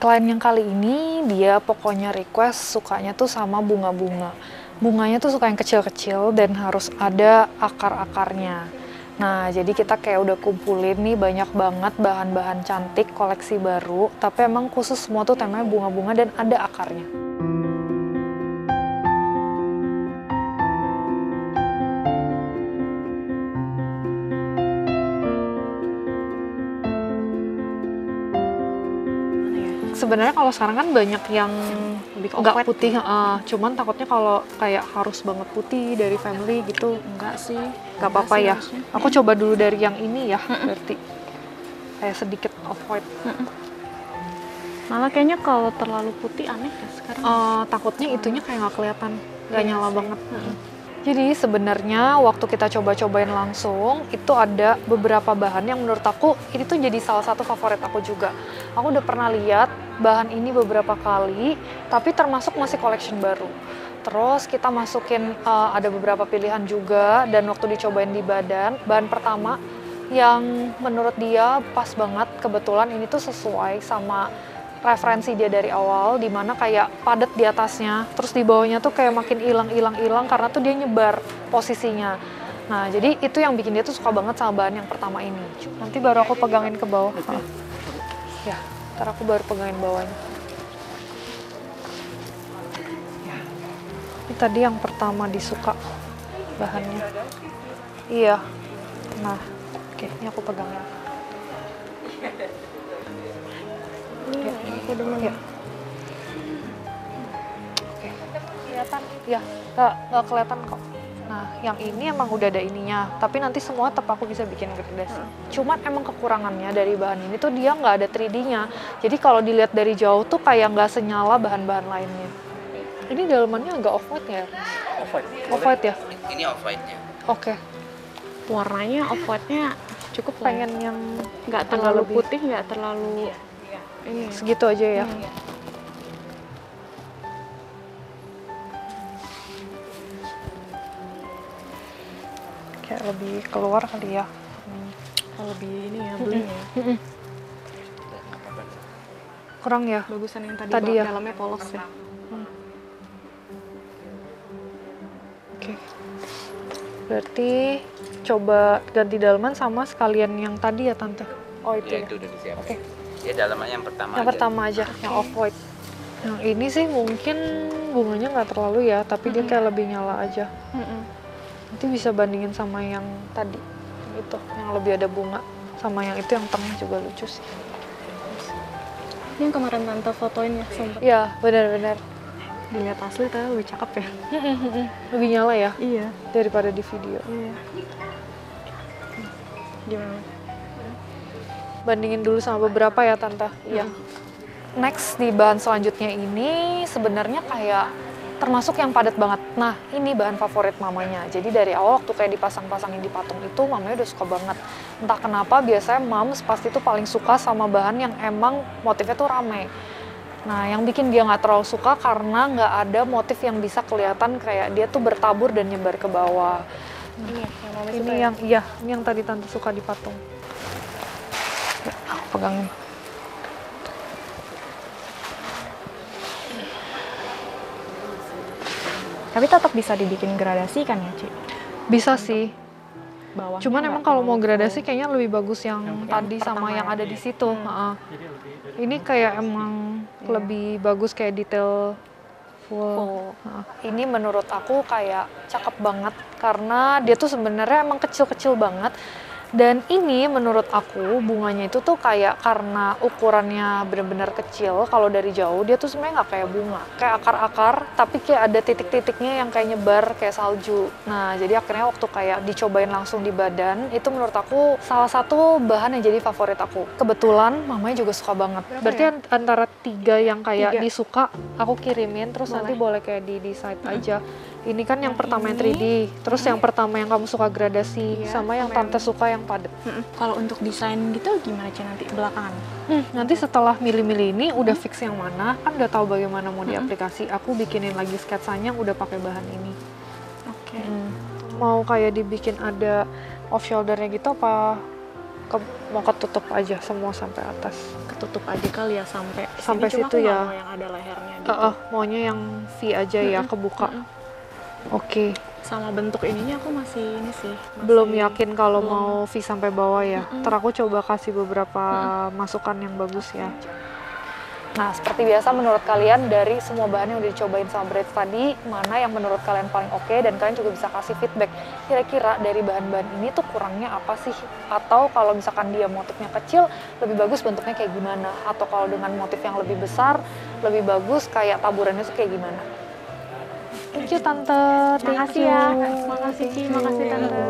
Klien yang kali ini dia pokoknya request sukanya tuh sama bunga-bunga. Bunganya tuh suka yang kecil-kecil dan harus ada akar-akarnya. Nah, jadi kita kayak udah kumpulin nih banyak banget bahan-bahan cantik koleksi baru, tapi emang khusus semua tuh temanya bunga-bunga dan ada akarnya. Sebenarnya kalau sekarang kan banyak yang nggak putih, cuman takutnya kalau kayak harus banget putih dari family gitu, enggak sih, nggak apa-apa ya. Aku coba dulu dari yang ini ya, berarti kayak sedikit off-white. Malah kayaknya kalau terlalu putih aneh ya sekarang. Takutnya itunya kayak nggak kelihatan, nggak nyala banget. Jadi sebenarnya waktu kita coba-cobain langsung, itu ada beberapa bahan yang menurut aku ini tuh jadi salah satu favorit aku juga. Aku udah pernah lihat bahan ini beberapa kali, tapi termasuk masih collection baru. Terus kita masukin ada beberapa pilihan juga, dan waktu dicobain di bahan pertama yang menurut dia pas banget, kebetulan ini tuh sesuai sama referensi dia dari awal, dimana kayak padat di atasnya, terus di bawahnya tuh kayak makin hilang karena tuh dia nyebar posisinya. Nah, jadi itu yang bikin dia tuh suka banget sama bahan yang pertama ini. Nanti baru aku pegangin ke bawah. Ya, ntar aku baru pegangin bawahnya. Ya. Ini tadi yang pertama disuka bahannya. Iya. Nah, oke, ini aku pegangin. Aku demen. Ya. Oke. Kelihatan? Ya, nggak kelihatan kok. Nah, yang ini emang udah ada ininya, tapi nanti semua tetap aku bisa bikin gradasi. Cuman emang kekurangannya dari bahan ini tuh dia nggak ada 3D-nya. Jadi kalau dilihat dari jauh tuh kayak nggak senyala bahan-bahan lainnya. Ini dalamannya agak off-white ya? Off-white. Off-white ya? Ini off-white-nya. Oke. Warnanya off-white-nya cukup Pengen yang nggak agak terlalu lebih putih, nggak terlalu ini. segitu aja ya. Kayak lebih keluar kali ya. Lebih ini ya, bling ya. Kurang ya? Bagusan yang Tadi ya? dalamnya polos ya. Oke. Berarti coba ganti dalaman sama sekalian yang tadi ya, Tante? Oh, itu Ya, ya? itu udah disiapin. Oke. Ya, dalamannya yang pertama Yang aja. pertama aja, yang off-white. Yang ini sih mungkin bunganya nggak terlalu ya, tapi dia kayak lebih nyala aja. Nanti bisa bandingin sama yang tadi, itu, yang lebih ada bunga. Sama yang itu yang tengah juga lucu sih. Ini yang kemarin Tante fotoin ya, sempet Iya, benar-benar. dilihat asli ternyata lebih cakep ya. Lebih nyala ya Iya. daripada di video. Iya. Gimana? Bandingin dulu sama beberapa ya, Tante. Iya. Next di bahan selanjutnya ini sebenarnya kayak termasuk yang padat banget. Nah, ini bahan favorit mamanya. Jadi dari awal waktu kayak dipasang-pasangin di patung itu, mamanya udah suka banget. Entah kenapa biasanya mams pasti tuh paling suka sama bahan yang emang motifnya tuh rame. Nah, yang bikin dia nggak terlalu suka karena nggak ada motif yang bisa kelihatan kayak dia tuh bertabur dan nyebar ke bawah. Ini yang mami Ini suka ya? yang iya, ini yang tadi Tante suka di patung. Ya, aku pegangin. Tapi tetap bisa dibikin gradasi kan ya, Ci? Bisa sih. Bawahnya Cuman nggak emang kalau mau terlalu gradasi full. kayaknya lebih bagus yang tadi sama pertama yang ya? ada di situ. Ini kayak emang lebih bagus kayak detail full. Ini menurut aku kayak cakep banget karena dia tuh sebenarnya emang kecil-kecil banget. Dan ini menurut aku bunganya itu tuh kayak karena ukurannya bener-bener kecil, kalau dari jauh dia tuh sebenarnya nggak kayak bunga, kayak akar-akar, tapi kayak ada titik-titiknya yang kayak nyebar kayak salju. Nah, jadi akhirnya waktu kayak dicobain langsung di badan, itu menurut aku salah satu bahan yang jadi favorit aku. Kebetulan mamanya juga suka banget. Berarti antara 3 yang kayak disuka, aku kirimin, terus nanti boleh kayak di decide aja. Ini kan yang pertama yang 3D, terus yang pertama yang kamu suka gradasi, sama yang Tante suka yang padat. Kalau untuk desain gitu gimana, Ci, nanti belakangan? Nanti setelah milih-milih ini udah fix yang mana, kan udah tahu bagaimana mau diaplikasi. Aku bikinin lagi sketsanya yang udah pakai bahan ini. Oke. Mau kayak dibikin ada off shouldernya gitu apa mau ketutup aja semua sampai atas? ketutup aja kali ya sampai Sampai sini. Cuma situ aku nggak ya. mau yang ada lehernya gitu. Maunya yang V aja ya, kebuka. Oke. Sama bentuk ininya aku masih ini sih. Belum yakin kalau belum. mau V sampai bawah ya. Ntar aku coba kasih beberapa masukan yang bagus ya. Nah, seperti biasa menurut kalian dari semua bahan yang udah dicobain sama Braids tadi, mana yang menurut kalian paling oke, dan kalian juga bisa kasih feedback. Kira-kira dari bahan-bahan ini tuh kurangnya apa sih? Atau kalau misalkan dia motifnya kecil, lebih bagus bentuknya kayak gimana? Atau kalau dengan motif yang lebih besar, lebih bagus kayak taburannya tuh kayak gimana? Thank you Tante. Makasih ya. Makasih Ci, makasih Tante.